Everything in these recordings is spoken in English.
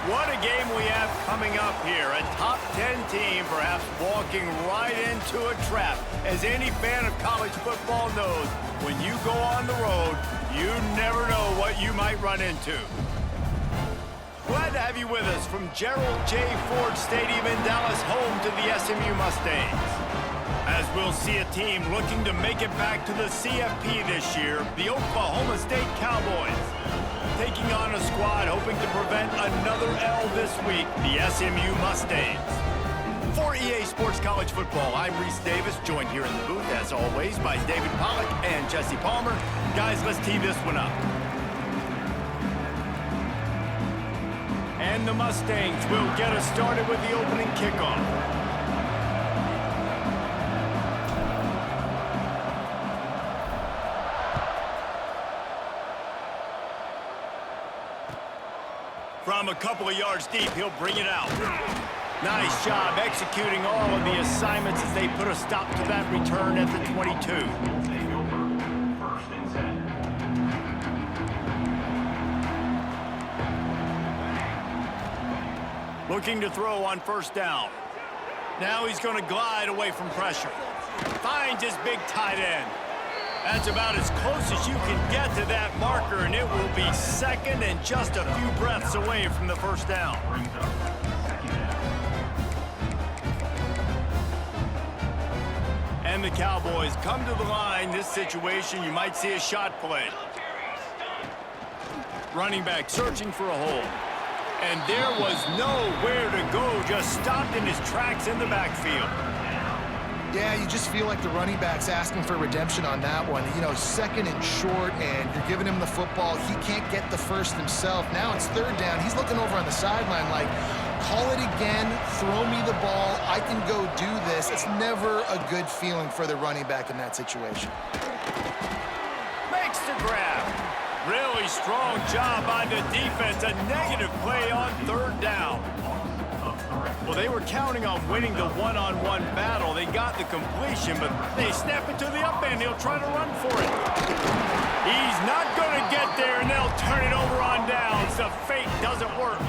What a game we have coming up here. A top 10 team perhaps walking right into a trap. As any fan of college football knows, when you go on the road, you never know what you might run into. Glad to have you with us from Gerald J. Ford Stadium in Dallas, home to the SMU Mustangs. As we'll see a team looking to make it back to the CFP this year, the Oklahoma State Cowboys. Taking on a squad hoping to prevent another L this week, the SMU Mustangs. For EA Sports College Football, I'm Reese Davis, joined here in the booth, as always, by David Pollack and Jesse Palmer. Guys, let's tee this one up. And the Mustangs will get us started with the opening kickoff. From a couple of yards deep, he'll bring it out. Nice job executing all of the assignments as they put a stop to that return at the 22. Looking to throw on first down. Now he's going to glide away from pressure. Finds his big tight end. That's about as close as you can get to that marker, and it will be second and just a few breaths away from the first down. And the Cowboys come to the line. This situation, you might see a shot play. Running back searching for a hole. And there was nowhere to go, just stopped in his tracks in the backfield. Yeah, you just feel like the running back's asking for redemption on that one. You know, second and short, and you're giving him the football. He can't get the first himself. Now it's third down. He's looking over on the sideline like, call it again, throw me the ball, I can go do this. It's never a good feeling for the running back in that situation. Makes the grab. Really strong job by the defense. A negative play on third down. Well, they were counting on winning the one-on-one battle. They got the completion, but they snap it to the up end. He'll try to run for it. He's not going to get there, and they'll turn it over on downs. The fake doesn't work.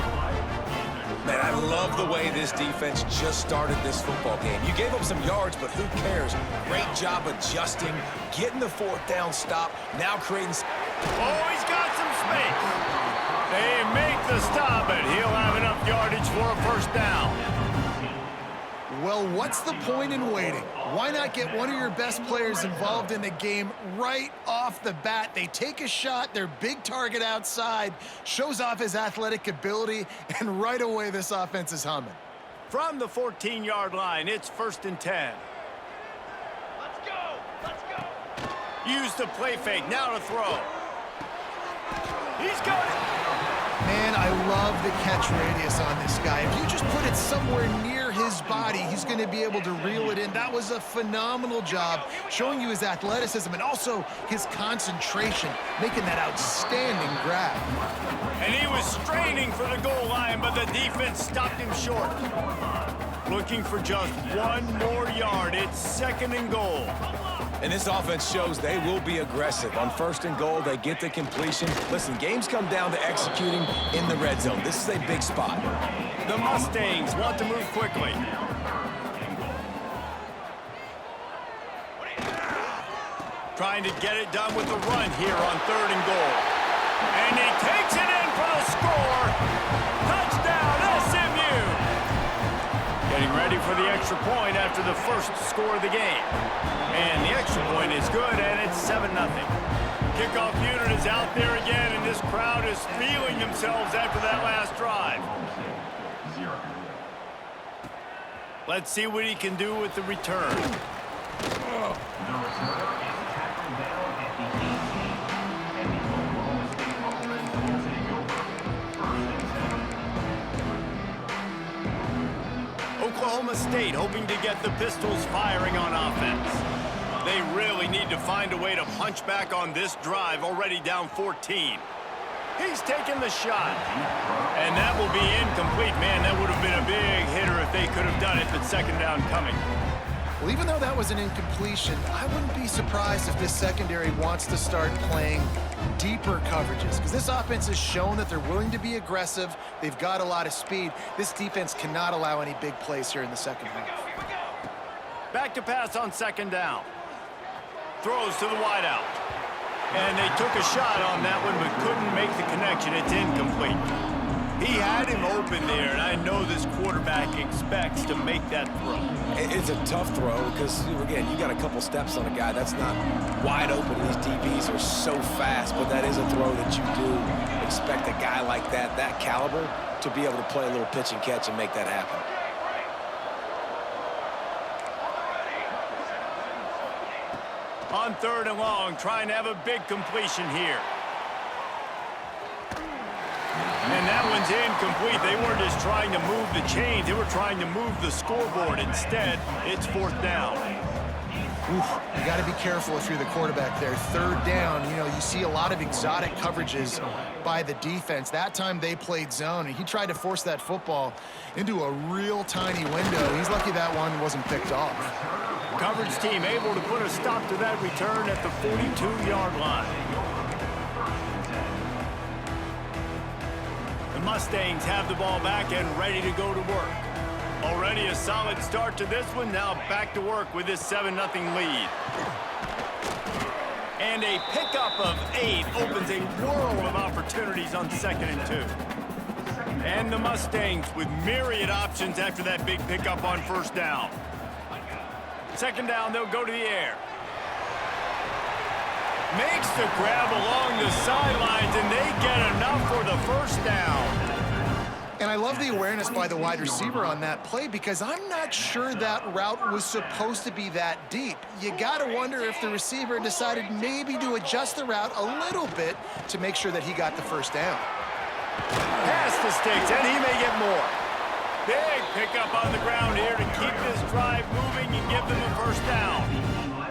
Man, I love the way this defense just started this football game. You gave up some yards, but who cares? Great job adjusting, getting the fourth down stop, now creating... Oh, he's got some space. They make the stop, but he'll have enough yardage for a first down. Well, what's the point in waiting? Why not get one of your best players involved in the game right off the bat? They take a shot, their big target outside, shows off his athletic ability, and right away this offense is humming. From the 14-yard line, it's 1st and 10. Let's go! Let's go! Use the play fake, now to throw. He's got it. Man, I love the catch radius on this guy. If you just put it somewhere near his body, he's going to be able to reel it in. That was a phenomenal job, showing you his athleticism and also his concentration, making that outstanding grab. And he was straining for the goal line, but the defense stopped him short. Looking for just one more yard. It's 2nd and goal. And this offense shows they will be aggressive. On 1st and goal, they get the completion. Listen, games come down to executing in the red zone. This is a big spot. The Mustangs want to move quickly. Trying to get it done with the run here on 3rd and goal. takes it in for the score. Touchdown, SMU. Getting ready for the extra point after the first score of the game. And the extra point is good, and it's 7-0. Kickoff unit is out there again, and this crowd is feeling themselves after that last drive. Let's see what he can do with the return. Oklahoma State hoping to get the Pistols firing on offense. They really need to find a way to punch back on this drive, already down 14. He's taking the shot. And that will be incomplete. Man, that would have been a big hitter if they could have done it, but second down coming. Well, even though that was an incompletion, I wouldn't be surprised if this secondary wants to start playing deeper coverages, because this offense has shown that they're willing to be aggressive. They've got a lot of speed. This defense cannot allow any big plays here in the second half. Back to pass on second down. Throws to the wideout. And they took a shot on that one, but couldn't make the connection. It's incomplete. He had him open there, and I know this quarterback expects to make that throw. It's a tough throw because, again, you got a couple steps on a guy. That's not wide open. These DBs are so fast, but that is a throw that you do expect a guy like that caliber, to be able to play a little pitch and catch and make that happen. On third and long, trying to have a big completion here. And that one's incomplete. They weren't just trying to move the chains. They were trying to move the scoreboard. Instead, it's fourth down. You got to be careful if you're the quarterback there. Third down, you see a lot of exotic coverages by the defense. That time they played zone, and he tried to force that football into a real tiny window. He's lucky that one wasn't picked off. Coverage team able to put a stop to that return at the 42-yard line. The Mustangs have the ball back and ready to go to work. Already a solid start to this one. Now back to work with this 7-0 lead. And a pickup of 8 opens a world of opportunities on 2nd and 2. And the Mustangs with myriad options after that big pickup on first down. Second down, they'll go to the air. Makes the grab along the sidelines, and they get enough for the first down. And I love the awareness by the wide receiver on that play, because I'm not sure that route was supposed to be that deep. You got to wonder if the receiver decided maybe to adjust the route a little bit to make sure that he got the first down. Pass the sticks, and he may get more. Big pickup on the ground here to keep this drive moving and give them a first down.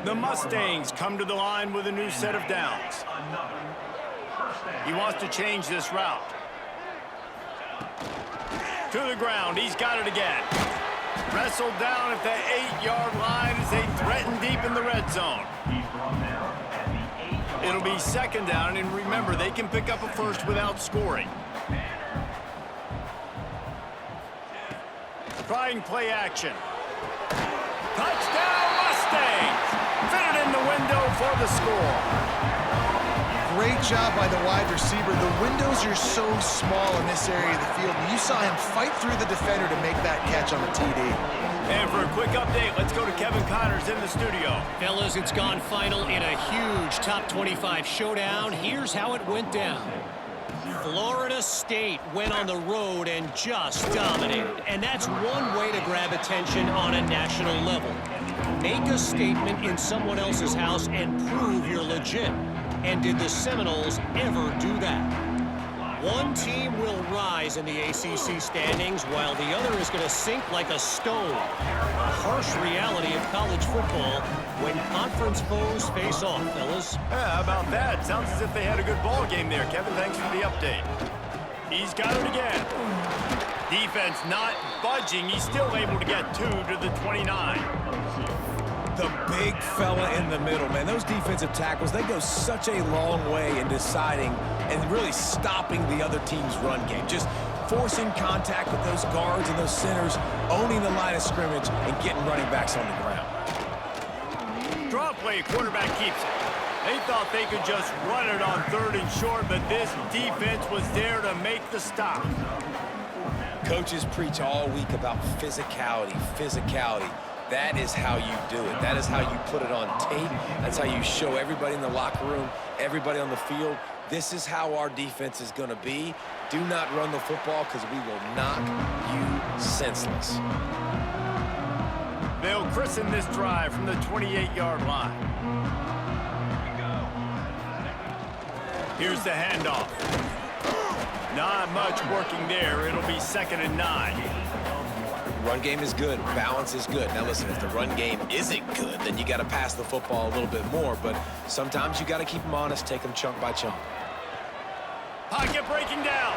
The Mustangs come to the line with a new set of downs. He wants to change this route. To the ground, he's got it again. Wrestled down at the 8-yard line as they threaten deep in the red zone. It'll be second down, and remember, they can pick up a first without scoring. Trying play action. Touchdown, Mustangs! Fitted in the window for the score. Great job by the wide receiver. The windows are so small in this area of the field. You saw him fight through the defender to make that catch on the TD. And for a quick update, let's go to Kevin Connors in the studio. Fellas, it's gone final in a huge top 25 showdown. Here's how it went down. Florida State went on the road and just dominated. And that's one way to grab attention on a national level. Make a statement in someone else's house and prove you're legit. And did the Seminoles ever do that? One team will rise in the ACC standings while the other is going to sink like a stone. A harsh reality of college football when conference foes face off, fellas. Yeah, how about that? Sounds as if they had a good ball game there, Kevin. Thanks for the update. He's got it again. Defense not budging. He's still able to get 2 to the 29. The big fella in the middle, man. Those defensive tackles, they go such a long way in deciding and really stopping the other team's run game. Just forcing contact with those guards and those centers, owning the line of scrimmage, and getting running backs on the ground. Draw play, quarterback keeps it. They thought they could just run it on 3rd and short, but this defense was there to make the stop. Coaches preach all week about physicality, physicality. That is how you do it. That is how you put it on tape. That's how you show everybody in the locker room, everybody on the field. This is how our defense is going to be. Do not run the football because we will knock you senseless. They'll christen this drive from the 28-yard line. Here's the handoff. Not much working there. It'll be 2nd and 9. Run game is good. Balance is good. Now, listen, if the run game isn't good, then you got to pass the football a little bit more. But sometimes you got to keep them honest, take them chunk by chunk. Pocket breaking down.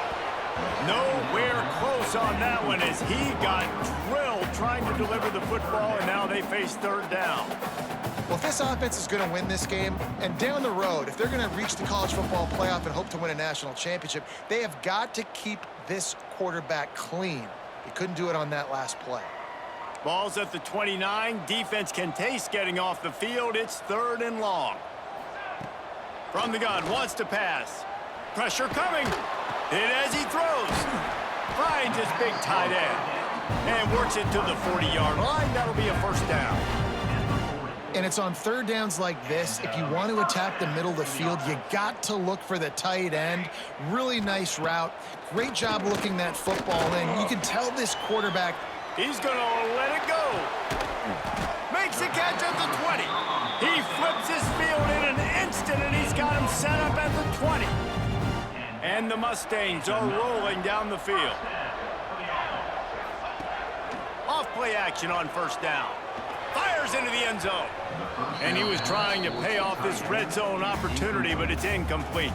Nowhere close on that one as he got drilled trying to deliver the football, and now they face 3rd down. Well, if this offense is going to win this game, and down the road, if they're going to reach the college football playoff and hope to win a national championship, they have got to keep this quarterback clean. He couldn't do it on that last play. Ball's at the 29. Defense can taste getting off the field. It's 3rd and long. From the gun, wants to pass. Pressure coming. Hit as he throws. Finds his big tight end. And works it to the 40-yard line. That'll be a 1st down. And it's on 3rd downs like this. If you want to attack the middle of the field, you got to look for the tight end. Really nice route. Great job looking that football in. You can tell this quarterback. He's going to let it go. Makes the catch at the 20. He flips his field in an instant, and he's got him set up at the 20. And the Mustangs are rolling down the field. Off play action on 1st down. Fires into the end zone. And he was trying to pay off this red zone opportunity, but it's incomplete.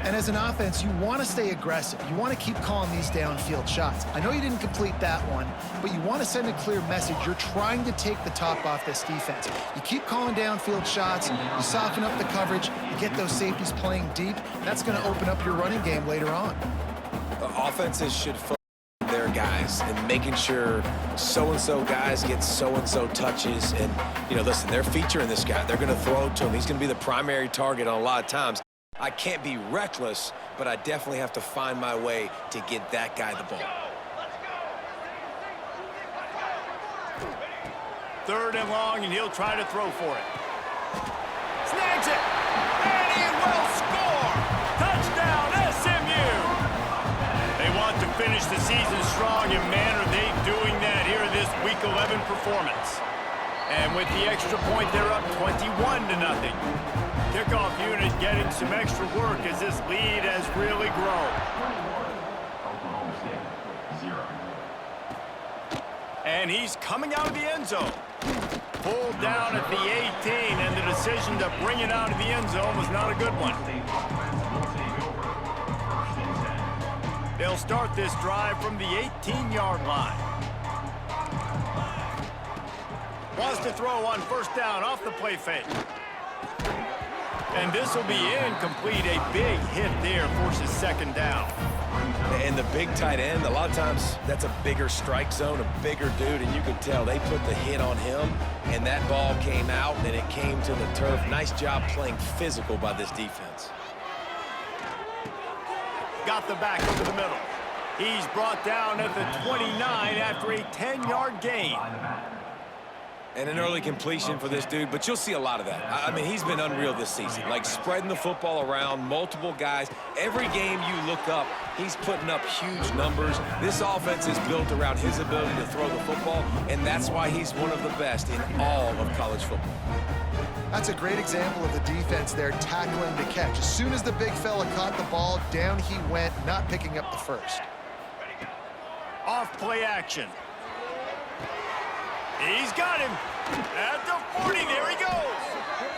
And as an offense, you want to stay aggressive. You want to keep calling these downfield shots. I know you didn't complete that one, but you want to send a clear message. You're trying to take the top off this defense. You keep calling downfield shots. You soften up the coverage. You get those safeties playing deep. That's going to open up your running game later on. Offenses should focus on their guys and making sure so-and-so guys get so-and-so touches. And, you know, listen, they're featuring this guy. They're going to throw it to him. He's going to be the primary target on a lot of times. I can't be reckless, but I definitely have to find my way to get that guy the ball. 3rd and long, and he'll try to throw for it. Snags it, and he will score! Touchdown, SMU! They want to finish the season strong, and man, are they doing that here in this Week 11 performance. And with the extra point, they're up 21-0. Kickoff unit getting some extra work as this lead has really grown. And he's coming out of the end zone. Pulled down at the 18, and the decision to bring it out of the end zone was not a good one. They'll start this drive from the 18-yard line. Wants to throw on 1st down off the play fake. And this will be incomplete. A big hit there forces 2nd down. And the big tight end, a lot of times that's a bigger strike zone, a bigger dude, and you could tell they put the hit on him, and that ball came out, and it came to the turf. Nice job playing physical by this defense. Got the back over the middle. He's brought down at the 29 after a 10-yard gain. And an early completion for this dude, but you'll see a lot of that. I mean, he's been unreal this season, like spreading the football around, multiple guys. Every game you look up, he's putting up huge numbers. This offense is built around his ability to throw the football, and that's why he's one of the best in all of college football. That's a great example of the defense there tackling the catch. As soon as the big fella caught the ball, down he went, not picking up the first. Off play action. He's got him at the 40. There he goes.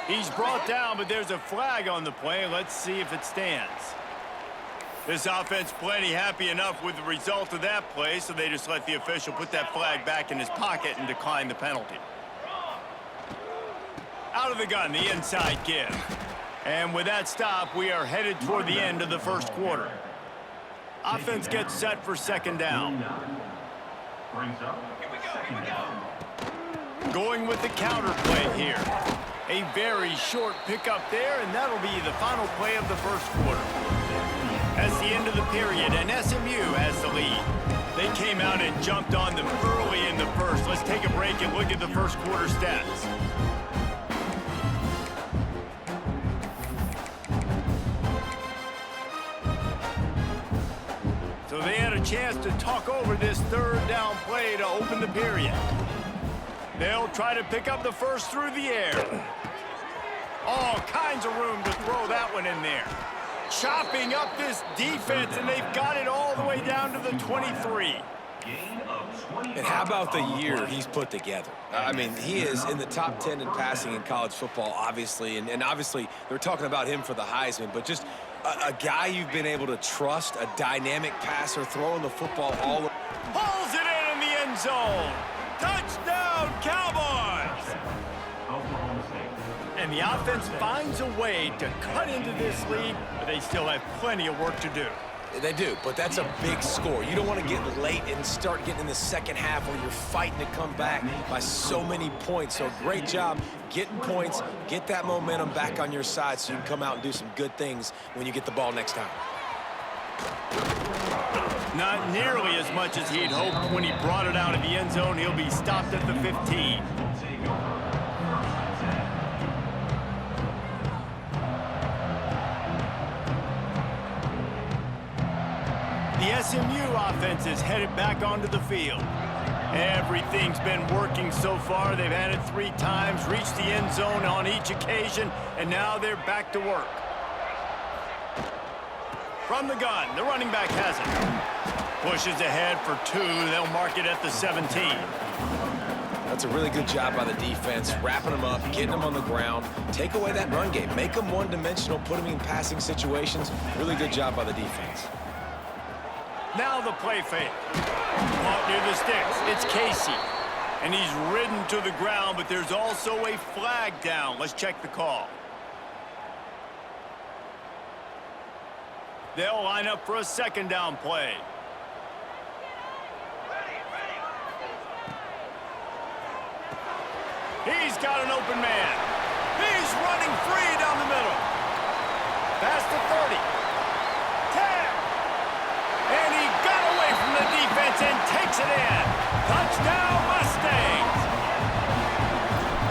He's brought down, but there's a flag on the play. Let's see if it stands. This offense plenty happy enough with the result of that play, so they just let the official put that flag back in his pocket and decline the penalty. Out of the gun, the inside give. And with that stop, we are headed toward the end of the 1st quarter. Offense gets set for 2nd down. Going with the counter play here. A very short pickup there, and that'll be the final play of the first quarter. That's the end of the period, and SMU has the lead. They came out and jumped on them early in the first. Let's take a break and look at the first quarter stats. So they had a chance to talk over this third down play to open the period. They'll try to pick up the first through the air. All kinds of room to throw that one in there. Chopping up this defense, and they've got it all the way down to the 23. And how about the year he's put together? I mean, he is in the top 10 in passing in college football, obviously. And obviously, they're talking about him for the Heisman. But just a guy you've been able to trust, a dynamic passer, throwing the football all over. Pulls it in the end zone. Touchdown, Cowboys! And the offense finds a way to cut into this lead, but they still have plenty of work to do. They do, but that's a big score. You don't want to get late and start getting in the second half where you're fighting to come back by so many points. So great job getting points, get that momentum back on your side so you can come out and do some good things when you get the ball next time. Not nearly as much as he'd hoped when he brought it out of the end zone. He'll be stopped at the 15. The SMU offense is headed back onto the field. Everything's been working so far. They've had it 3 times, reached the end zone on each occasion, and now they're back to work. From the gun, the running back has it. Pushes ahead for 2. They'll mark it at the 17. That's a really good job by the defense, wrapping them up, getting them on the ground. Take away that run game. Make them one-dimensional, put them in passing situations. Really good job by the defense. Now the play fake. Caught near the sticks. It's Casey. And he's ridden to the ground, but there's also a flag down. Let's check the call. They'll line up for a second down play. He's got an open man. He's running free down the middle. Past the 30. 10. And he got away from the defense and takes it in. Touchdown, Mustangs.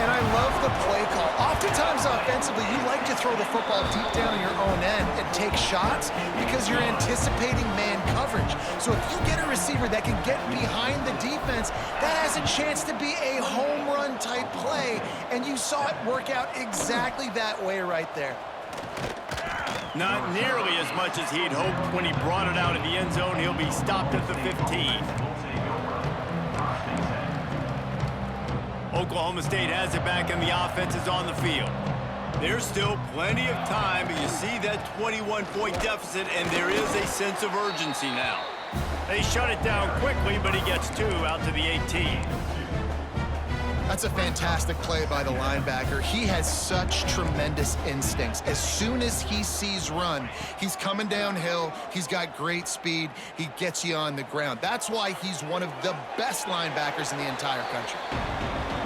And I love the play call. Oftentimes offensively, you like to throw the football deep down in your own end and take shots because you're anticipating man coverage. So if you get a receiver that can get behind the defense, that has a chance to be a home run type play. And you saw it work out exactly that way right there. Not nearly as much as he'd hoped when he brought it out of the end zone. He'll be stopped at the 15. Oklahoma State has it back and the offense is on the field. There's still plenty of time, but you see that 21-point deficit, and there is a sense of urgency now. They shut it down quickly, but he gets 2 out to the 18. That's a fantastic play by the linebacker. He has such tremendous instincts. As soon as he sees run, he's coming downhill. He's got great speed. He gets you on the ground. That's why he's one of the best linebackers in the entire country.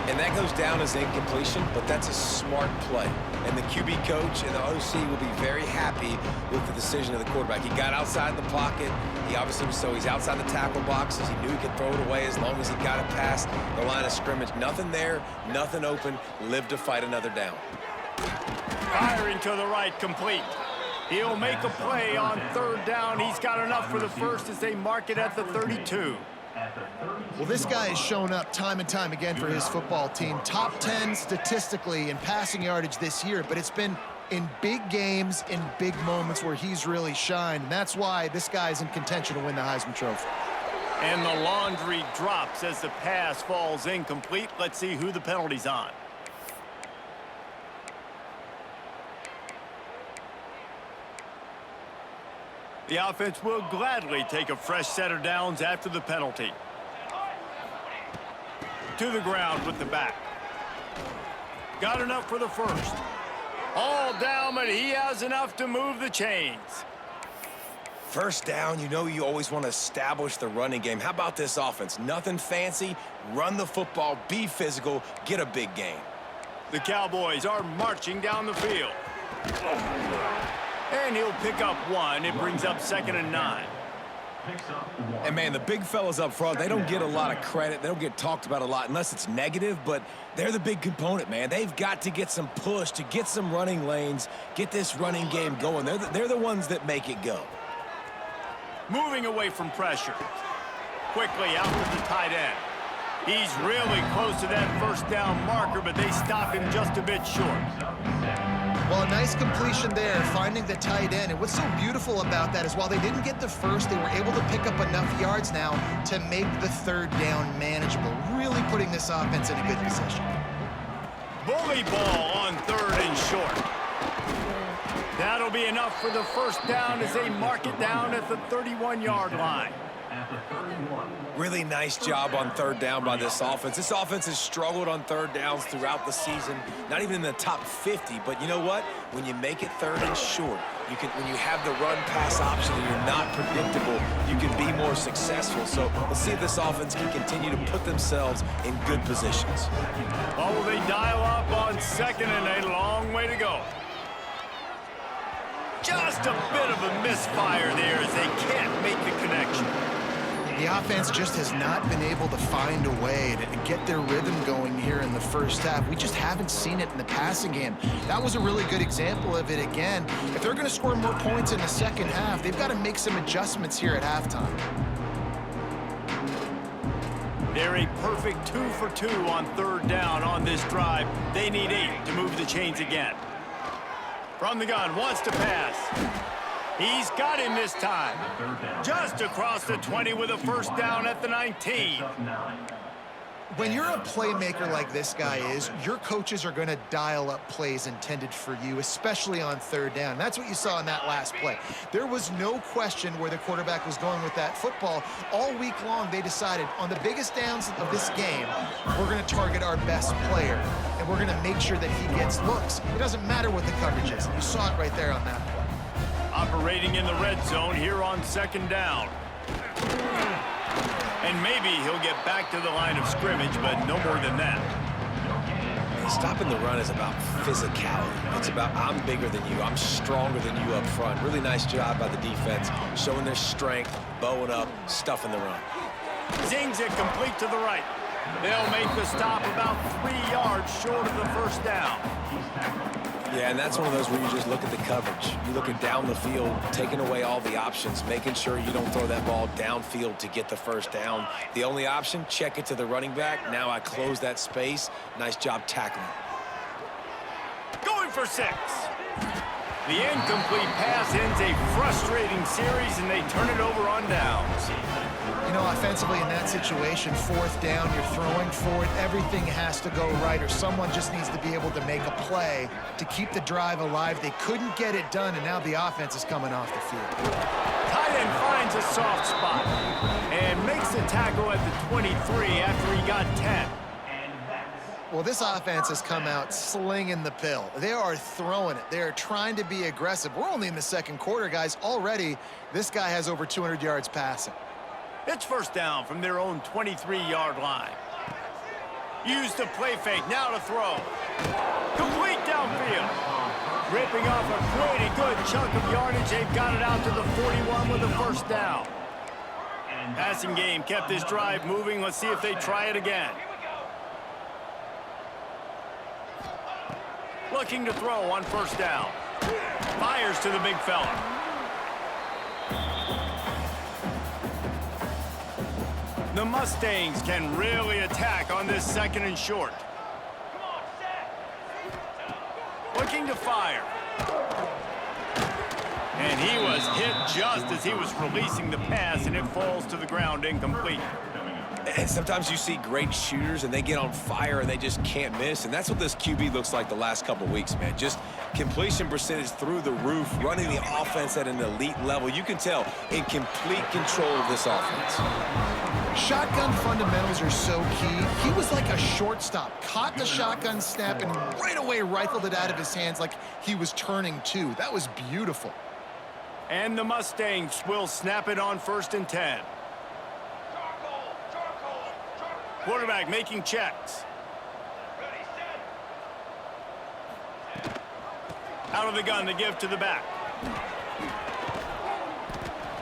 And that goes down as incompletion, but that's a smart play. And the QB coach and the OC will be very happy with the decision of the quarterback. He got outside the pocket. He obviously he's outside the tackle boxes. He knew he could throw it away as long as he got it past the line of scrimmage. Nothing there, nothing open. Live to fight another down. Firing to the right, complete. He'll make a play on 3rd down. He's got enough for the first as they mark it at the 32. Well, this guy has shown up time and time again for his football team. Top 10 statistically in passing yardage this year, but it's been in big games, in big moments where he's really shined. And that's why this guy's in contention to win the Heisman Trophy. And the laundry drops as the pass falls incomplete. Let's see who the penalty's on. The offense will gladly take a fresh set of downs after the penalty. To the ground with the back. Got enough for the first. All down, but he has enough to move the chains. First down, you know you always want to establish the running game. How about this offense? Nothing fancy. Run the football, be physical, get a big gain. The Cowboys are marching down the field. And he'll pick up one. It brings up 2nd and 9. And, man, the big fellas up front, they don't get a lot of credit. They don't get talked about a lot unless it's negative, but they're the big component, man. They've got to get some push, to get some running lanes, get this running game going. They're the ones that make it go. Moving away from pressure. Quickly out to the tight end. He's really close to that first down marker, but they stop him just a bit short. Well, a nice completion there, finding the tight end. And what's so beautiful about that is while they didn't get the first, they were able to pick up enough yards now to make the 3rd down manageable, really putting this offense in a good position. Bully ball on 3rd and short. That'll be enough for the first down as they mark it down at the 31-yard line. Really nice job on 3rd down by this offense. This offense has struggled on 3rd downs throughout the season, not even in the top 50. But you know what? When you make it 3rd and short, when you have the run-pass option and you're not predictable, you can be more successful. So let's see if this offense can continue to put themselves in good positions. Oh, will they dial up on 2nd and a long way to go? Just a bit of a misfire there as they can't make the connection. The offense just has not been able to find a way to get their rhythm going here in the first half. We just haven't seen it in the passing game. That was a really good example of it again. If they're going to score more points in the second half, they've got to make some adjustments here at halftime. They're a perfect 2 for 2 on 3rd down on this drive. They need 8 to move the chains again. From the gun, wants to pass. He's got him this time. Just across the 20 with a first down at the 19. When you're a playmaker like this guy is, your coaches are going to dial up plays intended for you, especially on 3rd down. That's what you saw in that last play. There was no question where the quarterback was going with that football. All week long, they decided on the biggest downs of this game, we're going to target our best player, and we're going to make sure that he gets looks. It doesn't matter what the coverage is, and you saw it right there on that play. Operating in the red zone here on 2nd down. And maybe he'll get back to the line of scrimmage, but no more than that. Stopping the run is about physicality. It's about I'm bigger than you. I'm stronger than you up front. Really nice job by the defense, showing their strength, bowing up, stuffing the run. Zings it complete to the right. They'll make the stop about 3 yards short of the first down. Yeah, and that's one of those where you just look at the coverage. You look at down the field, taking away all the options, making sure you don't throw that ball downfield to get the first down. The only option, check it to the running back. Now I close that space. Nice job tackling. Going for 6. The incomplete pass ends a frustrating series, and they turn it over on downs. You know, offensively in that situation, 4th down, you're throwing forward, everything has to go right, or someone just needs to be able to make a play to keep the drive alive. They couldn't get it done, and now the offense is coming off the field. Tight end finds a soft spot and makes the tackle at the 23 after he got 10. Well, this offense has come out slinging the pill. They are throwing it. They are trying to be aggressive. We're only in the 2nd quarter, guys. Already, this guy has over 200 yards passing. It's first down from their own 23-yard line. Use the play fake, now to throw. Complete downfield. Ripping off a pretty good chunk of yardage. They've got it out to the 41 with a first down. Passing game kept this drive moving. Let's see if they try it again. Looking to throw on first down. Fires to the big fella. The Mustangs can really attack on this 2nd and short. Looking to fire. And he was hit just as he was releasing the pass, and it falls to the ground incomplete. And sometimes you see great shooters and they get on fire and they just can't miss. And that's what this QB looks like the last couple weeks, man. Just completion percentage through the roof, running the offense at an elite level. You can tell in complete control of this offense. Shotgun fundamentals are so key. He was like a shortstop, caught the shotgun snap and right away rifled it out of his hands like he was turning 2. That was beautiful. And the Mustangs will snap it on 1st and 10. Quarterback making checks. Out of the gun to give to the back.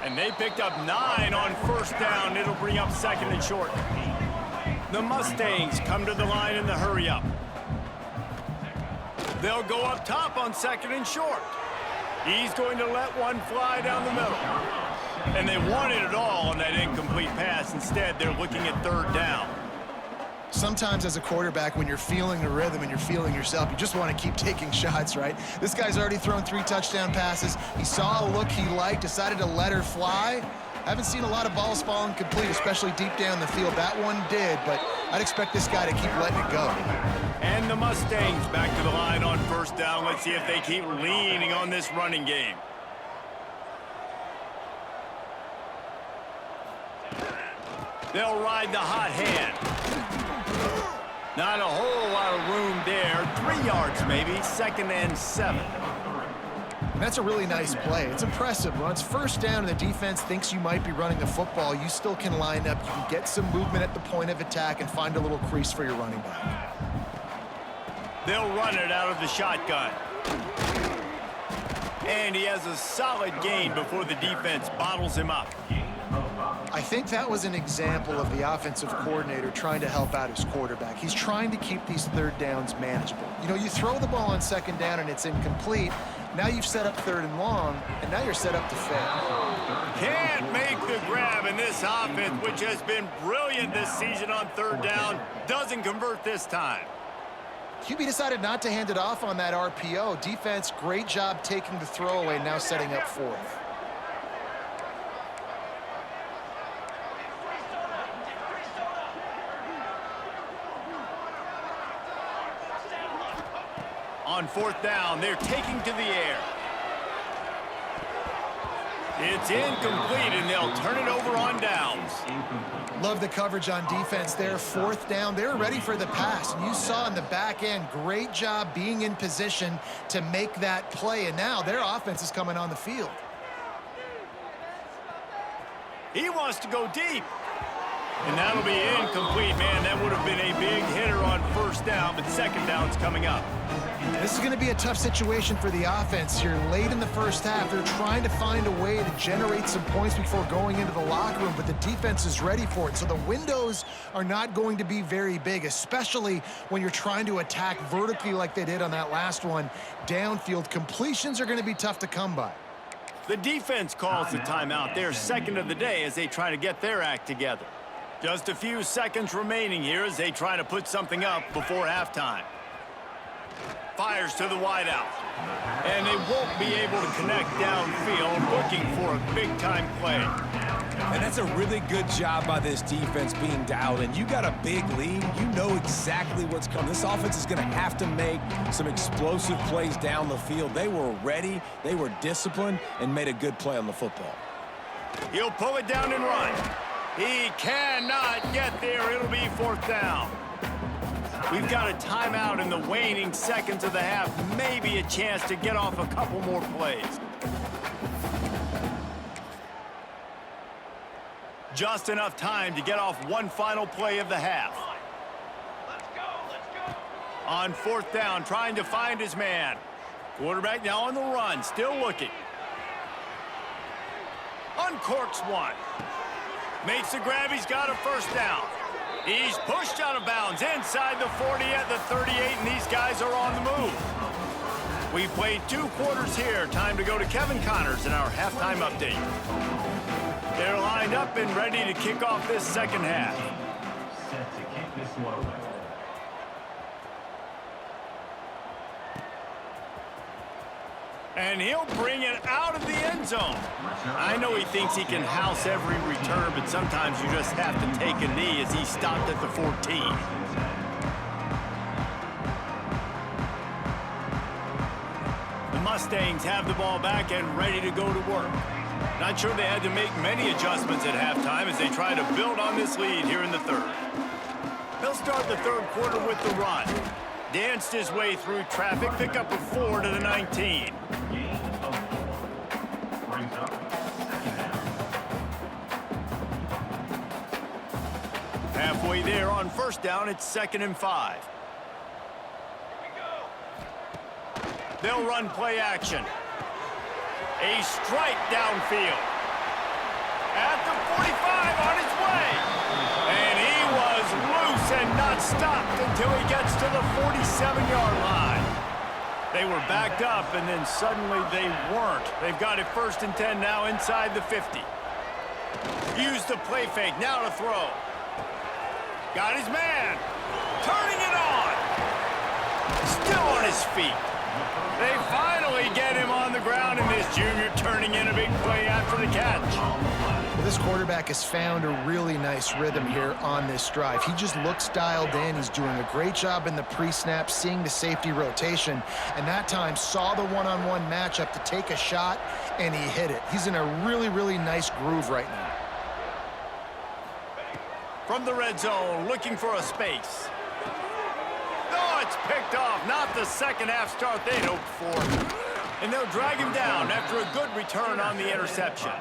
And they picked up 9 on first down. It'll bring up second and short. The Mustangs come to the line in the hurry-up. They'll go up top on second and short. He's going to let one fly down the middle. And they wanted it all on that incomplete pass. Instead, they're looking at third down. Sometimes as a quarterback, when you're feeling the rhythm and you're feeling yourself, you just want to keep taking shots, right? This guy's already thrown 3 touchdown passes. He saw a look he liked, decided to let her fly. Haven't seen a lot of balls falling complete, especially deep down the field. That one did, but I'd expect this guy to keep letting it go. And the Mustangs back to the line on first down. Let's see if they keep leaning on this running game. They'll ride the hot hand. Not a whole lot of room there. 3 yards maybe, second and 7. That's a really nice play. It's impressive. When it's first down and the defense thinks you might be running the football, you still can line up. You can get some movement at the point of attack and find a little crease for your running back. They'll run it out of the shotgun. And he has a solid gain before the defense bottles him up. I think that was an example of the offensive coordinator trying to help out his quarterback. He's trying to keep these third downs manageable. You know, you throw the ball on second down and it's incomplete. Now you've set up third and long, and now you're set up to fail. Can't make the grab, and this offense, which has been brilliant this season on third down, doesn't convert this time. QB decided not to hand it off on that RPO. Defense, great job taking the throwaway, now setting up fourth. On fourth down, they're taking to the air. It's incomplete, and they'll turn it over on downs. Love the coverage on defense there. Fourth down, they're ready for the pass. And you saw in the back end, great job being in position to make that play. And now their offense is coming on the field. He wants to go deep. And that'll be incomplete, man. That would have been a big hitter on first down, but second down's coming up. This is going to be a tough situation for the offense here. Late in the first half, they're trying to find a way to generate some points before going into the locker room, but the defense is ready for it. So the windows are not going to be very big, especially when you're trying to attack vertically like they did on that last one. Downfield completions are going to be tough to come by. The defense calls the timeout. They're second of the day as they try to get their act together. Just a few seconds remaining here as they try to put something up before halftime. Fires to the wideout. And they won't be able to connect downfield, looking for a big-time play. And that's a really good job by this defense being dialed in. You got a big lead. You know exactly what's coming. This offense is going to have to make some explosive plays down the field. They were ready, they were disciplined, and made a good play on the football. He'll pull it down and run. He cannot get there. It'll be fourth down. We've got a timeout in the waning seconds of the half. Maybe a chance to get off a couple more plays. Just enough time to get off one final play of the half. Let's go. On fourth down, trying to find his man. Quarterback now on the run, still looking. Uncorks one. Makes the grab, he's got a first down. He's pushed out of bounds inside the 40 at the 38, and these guys are on the move. We've played 2 quarters here. Time to go to Kevin Connors in our halftime update. They're lined up and ready to kick off this second half. Set to kick this one away. And he'll bring it out of the end zone. I know he thinks he can house every return, but sometimes you just have to take a knee as he stopped at the 14. The Mustangs have the ball back and ready to go to work. Not sure they had to make many adjustments at halftime as they try to build on this lead here in the third. They'll start the third quarter with the run. Danced his way through traffic, pick up a 4 to the 19. Halfway there on first down, it's 2nd and 5. They'll run play action. A strike downfield. At the 45 on his way. And he was loose and not stopped until he gets to the 47-yard line. They were backed up, and then suddenly they weren't. They've got it 1st and 10 now inside the 50. Used the play fake, now to throw. Got his man. Turning it on. Still on his feet. They finally get him on the ground, and this junior turning in a big play after the catch. Well, this quarterback has found a really nice rhythm here on this drive. He just looks dialed in. He's doing a great job in the pre-snap, seeing the safety rotation, and that time saw the one-on-one matchup to take a shot, and he hit it. He's in a really, really nice groove right now. From the red zone, looking for a space. Oh, it's picked off. Not the second half start they'd hoped for. And they'll drag him down after a good return on the interception.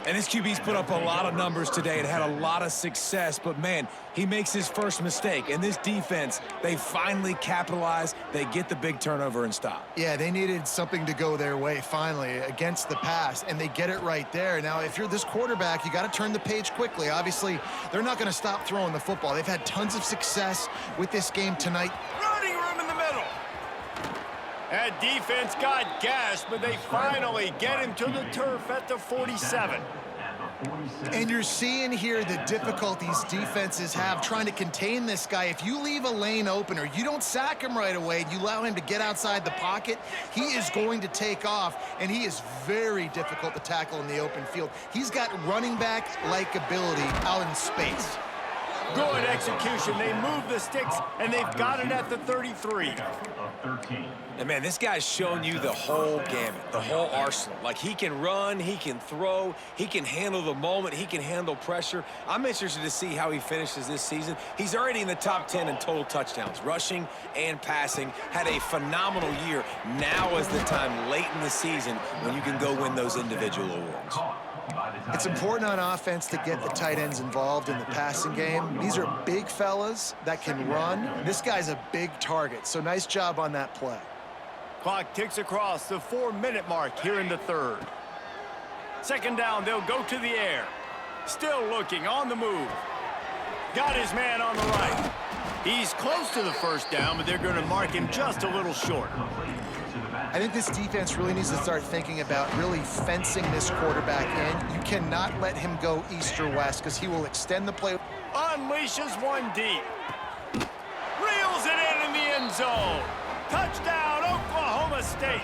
And this QB's put up a lot of numbers today and had a lot of success, but man, he makes his first mistake. And this defense, they finally capitalize. They get the big turnover and stop. Yeah, they needed something to go their way finally against the pass, and they get it right there. Now, if you're this quarterback, you got to turn the page quickly. Obviously, they're not going to stop throwing the football. They've had tons of success with this game tonight. Running room in the middle. That defense got gashed, but they finally get him to the turf at the 47. And you're seeing here the difficulties defenses have trying to contain this guy. If you leave a lane open or you don't sack him right away, you allow him to get outside the pocket, he is going to take off, and he is very difficult to tackle in the open field. He's got running back-like ability out in space. Good execution. They move the sticks, and they've got it at the 33. And man, this guy's shown you the whole gamut, the whole arsenal. Like, he can run, he can throw, he can handle the moment, he can handle pressure. I'm interested to see how he finishes this season. He's already in the top 10 in total touchdowns, rushing and passing. Had a phenomenal year. Now is the time late in the season when you can go win those individual awards. It's important on offense to get the tight ends involved in the passing game. These are big fellas that can run. This guy's a big target, so nice job on that play. Clock ticks across the 4-minute mark here in the third. Second down, they'll go to the air. Still looking, on the move. Got his man on the right. He's close to the first down, but they're going to mark him just a little short. I think this defense really needs to start thinking about really fencing this quarterback in. You cannot let him go east or west because he will extend the play. Unleashes one deep. Reels it in the end zone. Touchdown, Oklahoma State.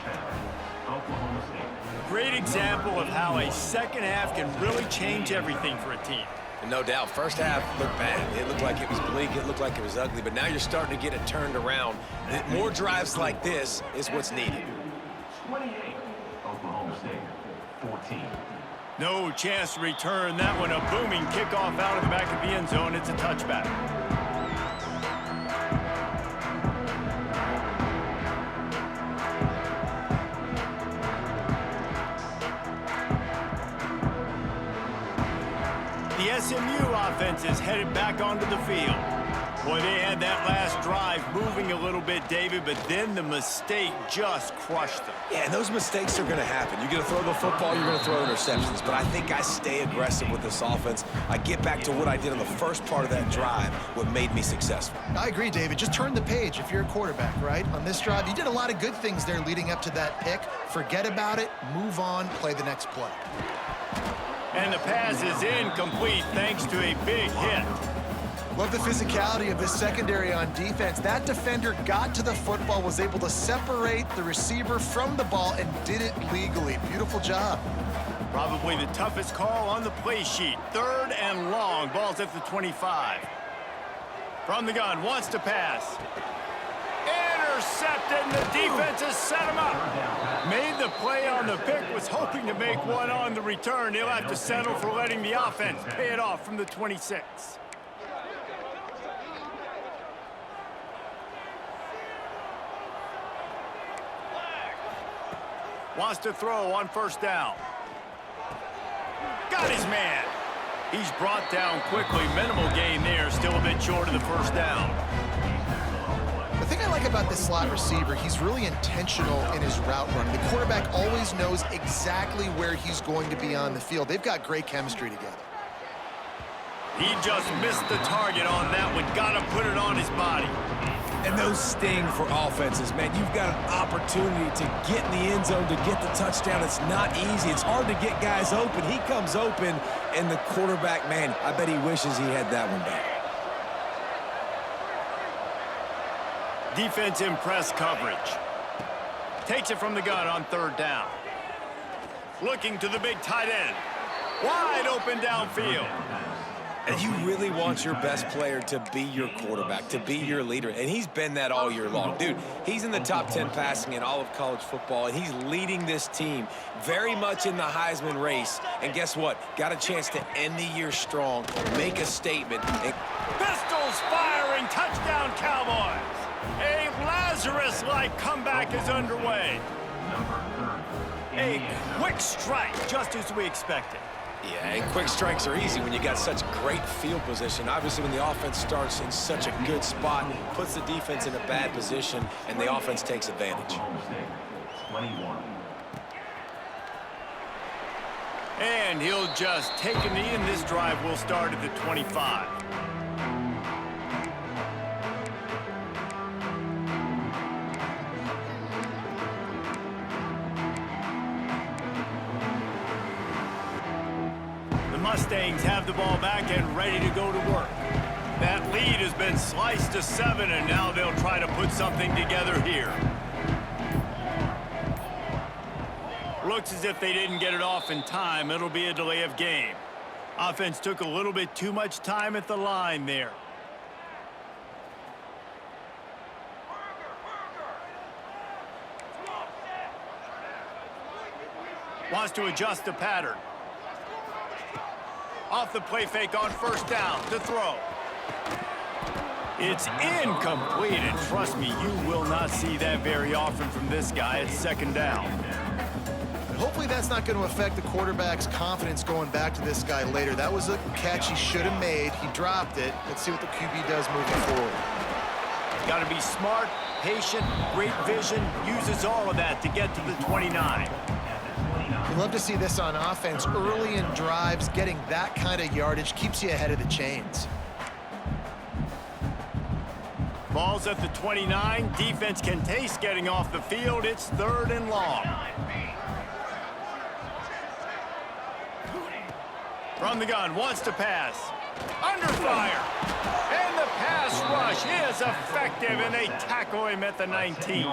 Great example of how a second half can really change everything for a team. No doubt. First half looked bad. It looked like it was bleak. It looked like it was ugly. But now you're starting to get it turned around. More drives like this is what's needed. 28, Oklahoma State, 14. No chance to return that one. A booming kickoff out of the back of the end zone. It's a touchback. The SMU offense is headed back onto the field. Boy, they had that last drive moving a little bit, David, but then the mistake just crushed them. Yeah, and those mistakes are going to happen. You're going to throw the football, you're going to throw interceptions. But I think I stay aggressive with this offense. I get back to what I did on the first part of that drive, what made me successful. I agree, David. Just turn the page if you're a quarterback, right? On this drive, you did a lot of good things there leading up to that pick. Forget about it, move on, play the next play. And the pass is incomplete thanks to a big hit. Love the physicality of this secondary on defense. That defender got to the football, was able to separate the receiver from the ball, and did it legally. Beautiful job. Probably the toughest call on the play sheet. Third and long. Ball's at the 25. From the gun, wants to pass. Intercepted, and the defense has set him up. Made the play on the pick, was hoping to make one on the return. He'll have to settle for letting the offense pay it off from the 26. Wants to throw on first down. Got his man. He's brought down quickly. Minimal gain there. Still a bit short of the first down. The thing I like about this slot receiver, he's really intentional in his route running. The quarterback always knows exactly where he's going to be on the field. They've got great chemistry together. He just missed the target on that one. Got to put it on his body. And those sting for offenses, man. You've got an opportunity to get in the end zone, to get the touchdown. It's not easy. It's hard to get guys open. He comes open, and the quarterback, man, I bet he wishes he had that one back. Defense in press coverage. Takes it from the gun on 3rd down. Looking to the big tight end. Wide open downfield. And you really want your best player to be your quarterback, to be your leader. And he's been that all year long. Dude, he's in the top 10 passing in all of college football, and he's leading this team very much in the Heisman race. And guess what? Got a chance to end the year strong, make a statement. Pistols firing, touchdown Cowboys. A Lazarus-like comeback is underway. A quick strike, just as we expected. Yeah, and quick strikes are easy when you got such great field position. Obviously, when the offense starts in such a good spot, puts the defense in a bad position, and the offense takes advantage. 21. And he'll just take a knee, and this drive will start at the 25. Mustangs have the ball back and ready to go to work. That lead has been sliced to 7, and now they'll try to put something together here. Looks as if they didn't get it off in time. It'll be a delay of game. Offense took a little bit too much time at the line there. Wants to adjust the pattern. Off the play fake on 1st down to throw. It's incomplete, and trust me, you will not see that very often from this guy at 2nd down. Hopefully that's not going to affect the quarterback's confidence going back to this guy later. That was a catch he should have made. He dropped it. Let's see what the QB does moving forward. Got to be smart, patient, great vision, uses all of that to get to the 29. You love to see this on offense. Early in drives, getting that kind of yardage keeps you ahead of the chains. Ball's at the 29. Defense can taste getting off the field. It's 3rd and long. From the gun, wants to pass. Under fire. And the pass rush is effective, and they tackle him at the 19.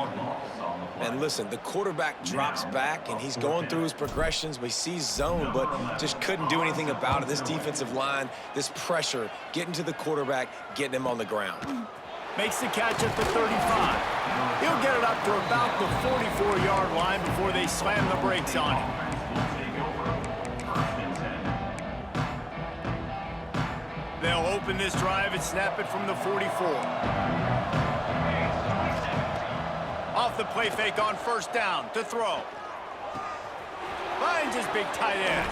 And listen, the quarterback drops back, and he's going through his progressions. We see zone, but just couldn't do anything about it. This defensive line, this pressure, getting to the quarterback, getting him on the ground. Makes the catch at the 35. He'll get it up to about the 44-yard line before they slam the brakes on him. They'll open this drive and snap it from the 44. Off the play fake on 1st down to throw. Finds his big tight end.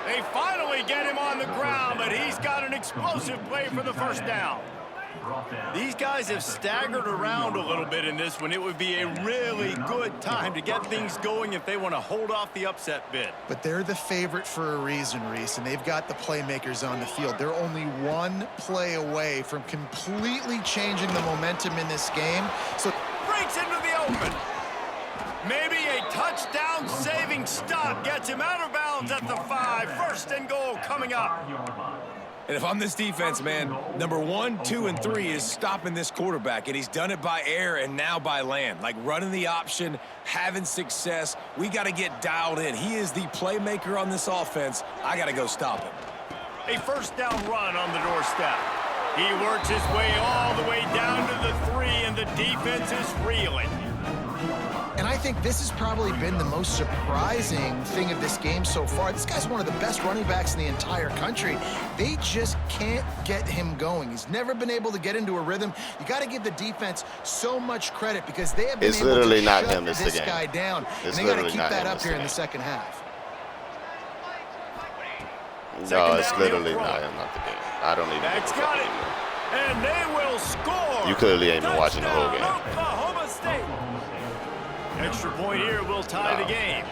They finally get him on the ground, but he's got an explosive play for the 1st down. These guys have staggered around a little bit in this one. It would be a really good time to get things going if they want to hold off the upset bid. But they're the favorite for a reason, Reese, and they've got the playmakers on the field. They're only one play away from completely changing the momentum in this game. So breaks into the open. Maybe a touchdown-saving stop gets him out of bounds at the 5. 1st and goal coming up. And if I'm this defense, man, number 1, 2, and 3 is stopping this quarterback, and he's done it by air and now by land. Like running the option, having success. We got to get dialed in. He is the playmaker on this offense. I got to go stop him. A 1st down run on the doorstep. He works his way all the way down to the 3, and the defense is reeling. And I think this has probably been the most surprising thing of this game so far. This guy's one of the best running backs in the entire country. They just can't get him going. He's never been able to get into a rhythm. You got to give the defense so much credit because they have been able to shut this guy down. And they got to keep that up here in the 2nd half. No, it's literally not the game. I don't even. That's got it. And they will score. You clearly ain't been watching the whole game. Oklahoma State. Extra point here will tie the game.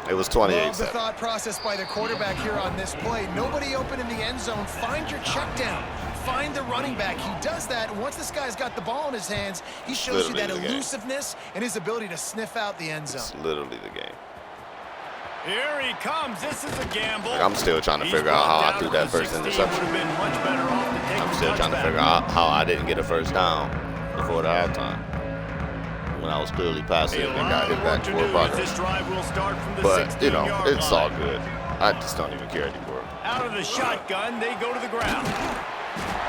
It was Love the 28-7. thought process by the quarterback here on this play. Nobody open in the end zone. Find your check down. Find the running back. He does that, and once this guy's got the ball in his hands, he shows you that elusiveness and his ability to sniff out the end zone. It's literally the game. Here he comes. This is a gamble. Like, I'm still trying to figure out how I threw that first interception. I'm still trying to figure out how I didn't get a first down before the halftime, when I was clearly passive and got hit back for progress. But, you know, it's all good. I just don't even care anymore. Out of the shotgun, they go to the ground.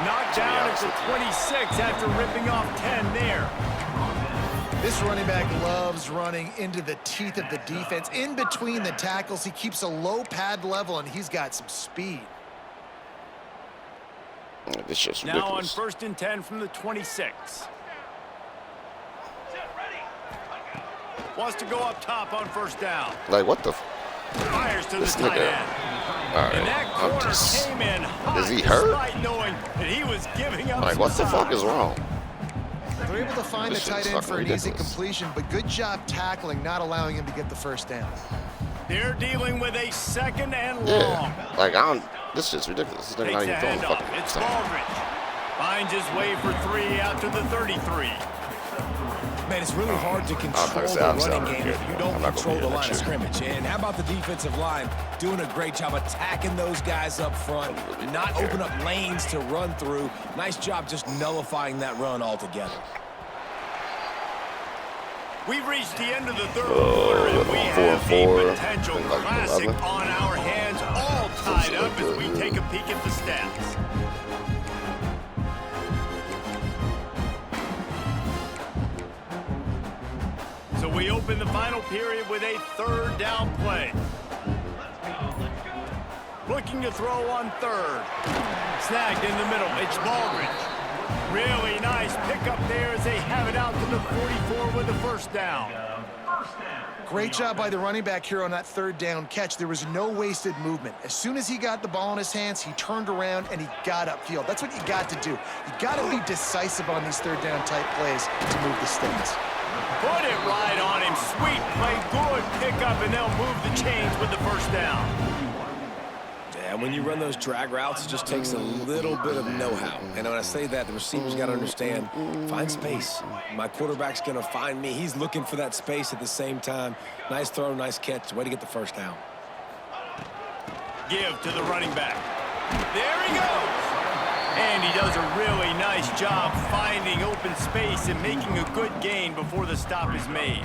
Knocked down at the 26 after ripping off 10 there. This running back loves running into the teeth of the defense. In between the tackles, he keeps a low pad level, and he's got some speed. This shit's Now on ridiculous. 1st and 10 from the 26. Wants to go up top on first down. Like, what the? Fires to the This tight nigga. end. All right, And that I'm corner just. came in hot Is he hurt? despite knowing that he was giving up Like, some what the fuck size. is wrong? They're able to find the This shit's tight end for an fucking easy ridiculous. completion, but good job tackling, not allowing him to get the first down. They're dealing with a 2nd and long. Yeah. Like, I don't. This shit's ridiculous. This nigga Takes not the even throwing handoff. fucking It's thing. Baldridge. Finds his way for 3 out to the 33. Man, it's really hard to control like I said, the I'm running sorry. game if you I'm don't not gonna control be the in that line of shit. scrimmage. And how about the defensive line doing a great job attacking those guys up front, not open up lanes to run through. Nice job just nullifying that run altogether. We've reached the end of the 3rd quarter, and we have 4-4, a potential I think like classic 11. on our hands, all tied up as we take a peek at the stats. So we open the final period with a 3rd down play. Looking to throw on 3rd. Snagged in the middle. It's Baldridge. Really nice pickup there as they have it out to the 44 with the 1st down. Great job by the running back here on that 3rd down catch. There was no wasted movement. As soon as he got the ball in his hands, he turned around and he got upfield. That's what you got to do. You got to be decisive on these 3rd down type plays to move the stakes. Put it right on him. Sweet play. Good pickup, and they'll move the chains with the 1st down. And when you run those drag routes, it just takes a little bit of know-how. And when I say that, the receiver's got to understand, find space. My quarterback's going to find me. He's looking for that space at the same time. Nice throw, nice catch. Way to get the 1st down. Give to the running back. There he goes. And he does a really nice job finding open space and making a good gain before the stop is made.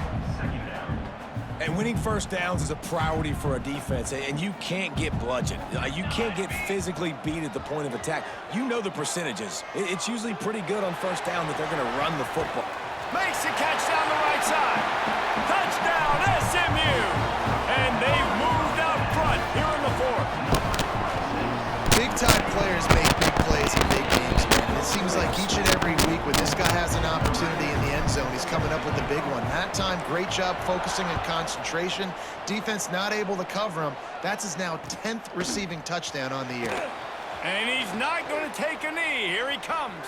And winning 1st downs is a priority for a defense, and you can't get bludgeoned. You can't get physically beat at the point of attack. You know the percentages. It's usually pretty good on 1st down that they're going to run the football. Makes a catch down the right side. Touchdown, SMU. And they've moved out front here in the 4th. Big-time players make big plays in big games, man. And it seems like each and every week when this guy has an opportunity in the end zone, he's coming up with a big one. That time, great job focusing and concentration. Defense not able to cover him. That's his now 10th receiving touchdown on the year. And he's not going to take a knee. Here he comes.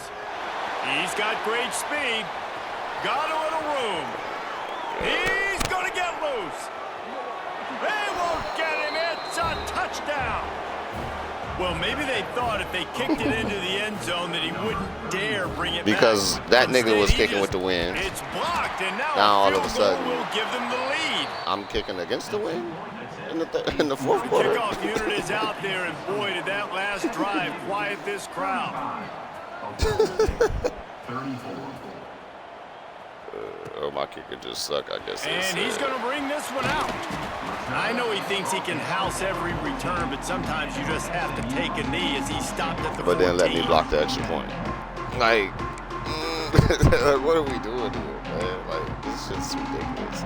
He's got great speed. Got a little room. He's going to get loose. They won't get him. It's a touchdown. Well, maybe they thought if they kicked it into the end zone that he wouldn't dare bring it Because back. that nigga Instead, was he kicking just- with the wind. It's blocked, and now Now all a of a field goal sudden- will give them the lead. I'm kicking against the wind in the 4th quarter. Kickoff unit is out there, and boy, did that last drive quiet this crowd. Oh, my kicker just suck, I guess. And he's going to bring this one out. I know he thinks he can house every return, but sometimes you just have to take a knee as he stopped at the 14. But then let me block the extra point. Like, what are we doing here, man? Like, this shit's ridiculous.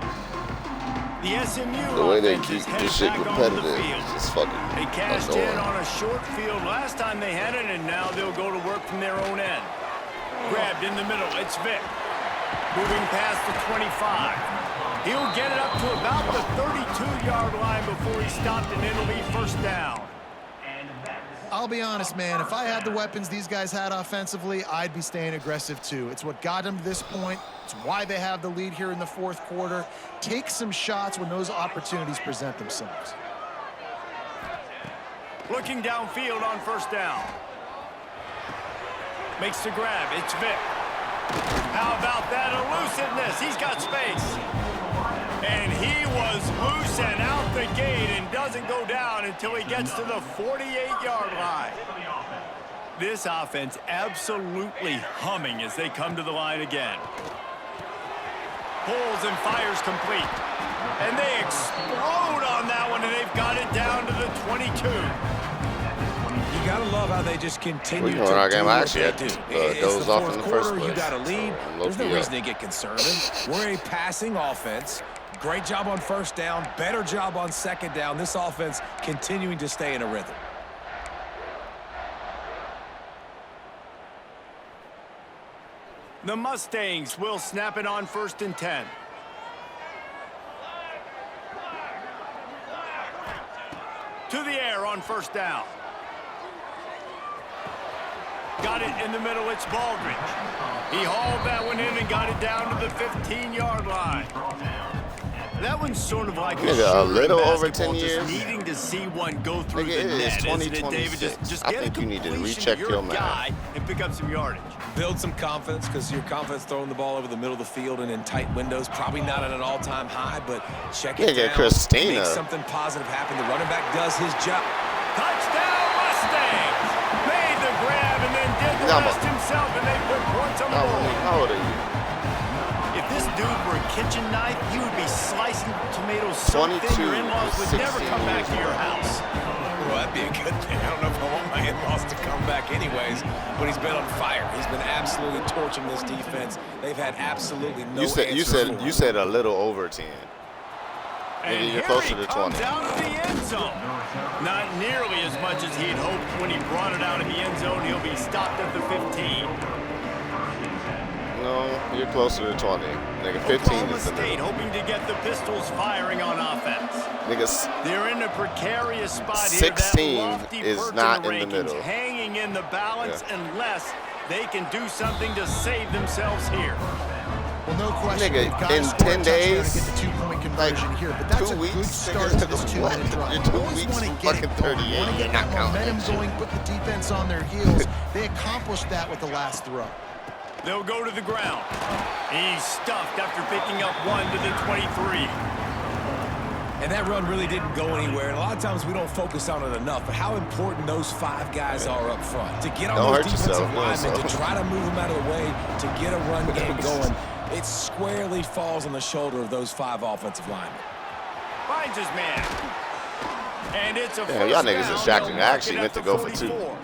The SMU The way they offense keep is headed this shit back onto competitive the is field. just fucking They cashed in annoying. on a short field last time they had it, and now they'll go to work from their own end. Grabbed in the middle. It's Vick. Moving past the 25. He'll get it up to about the 32-yard line before he stopped, and it'll be 1st down. I'll be honest, man. If I had the weapons these guys had offensively, I'd be staying aggressive too. It's what got them to this point. It's why they have the lead here in the fourth quarter. Take some shots when those opportunities present themselves. Looking downfield on first down. Makes the grab. It's Vic. How about that elusiveness? He's got space. And he was loose and out the gate and doesn't go down until he gets to the 48-yard line. This offense absolutely humming as they come to the line again. Pulls and fires complete. And they explode on that one, and they've got it down to the 22. You gotta love how they just continue to do our game. I what actually they had do. those It's the off fourth in the first quarter. You place. got a lead. There's no Low-key reason to get conservative. We're a passing offense. Great job on first down. Better job on second down. This offense continuing to stay in a rhythm. The Mustangs will snap it on 1st and 10. To the air on first down. Got it in the middle. It's Baldridge. He hauled that one in and got it down to the 15-yard line. That one's sort of like a little over 10 just years. needing to see one go through Nigga, the it is net, isn't it, David? 2026. Just I get think a you need to completion recheck to your math. guy and pick up some yardage. Build some confidence, because your confidence throwing the ball over the middle of the field and in tight windows, probably not at an all-time high, but check it Nigga, down. Christina. Make something positive happen. The running back does his job. Touchdown, Mustangs! Made the grab and then did the rest himself, and they put points on the board. How old are you? If this dude were a kitchen knife, you would be slicing tomatoes so thin 22 your in-laws would never 16 come back to years your old. house. Well, that'd be a good thing. I don't know if I want my in-laws to come back anyways, but he's been on fire. He's been absolutely torching this defense. They've had absolutely no answer for him. You said a little over 10. And Maybe you're here closer he to comes 20. out of the end zone. Not nearly as much as he'd hoped when he brought it out of the end zone. He'll be stopped at the 15. No, you're closer to 20. Nigga, 15 Oklahoma is the State middle. hoping to get the Pistols firing on offense. Niggas, They're in a precarious spot 16 here. That lofty is perch not in in the rankings middle. hanging in the balance unless they can do something to save themselves here. Well, no question. Nigga, They've got to in score 10 a touchdown days, to get the two-point conversion like, here, but that's 2 a good weeks, start nigga, to this what? two-minute drive. You're You 2 always weeks want to from get it fucking going. 38. You want to You're get not that counting momentum that shit. going, put the defense on their heels. They accomplished that with the last throw. They'll go to the ground. He's stuffed after picking up one to the 23. And that run really didn't go anywhere. And a lot of times we don't focus on it enough, but how important those 5 guys are up front. To get on Don't those hurt yourself, defensive linemen, to so. try to move them out of the way, to get a run game going, it squarely falls on the shoulder of those 5 offensive linemen. Finds his man. And it's a Damn, y'all first niggas down. distracting. They'll I mark actually it meant at to go the for 2. 44.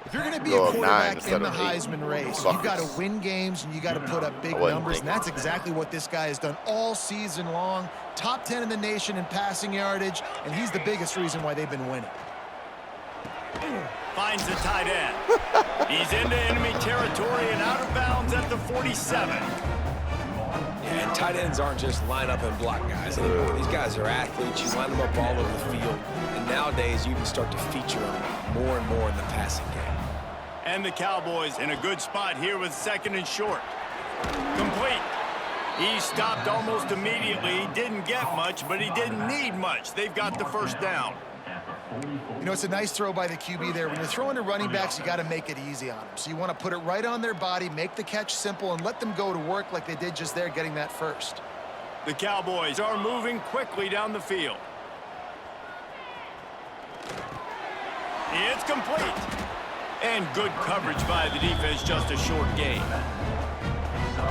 If you're going to be a Go up 9 quarterback instead in the of 8. Heisman race, you've got to win games and you got to put up big I wasn't numbers, and thinking. that's exactly what this guy has done all season long. Top 10 in the nation in passing yardage, and he's the biggest reason why they've been winning. Finds the tight end. He's into enemy territory and out of bounds at the 47. And tight ends aren't just line up and block guys anymore. These guys are athletes. You line them up all over the field. And nowadays, you can start to feature them more and more in the passing game. And the Cowboys in a good spot here with 2nd and short. Complete. He stopped almost immediately. He didn't get much, but he didn't need much. They've got the first down. You know, it's a nice throw by the QB there. When you're throwing to running backs, you got to make it easy on them. So you want to put it right on their body, make the catch simple, and let them go to work like they did just there, getting that first. The Cowboys are moving quickly down the field. It's complete. And good coverage by the defense, just a short gain.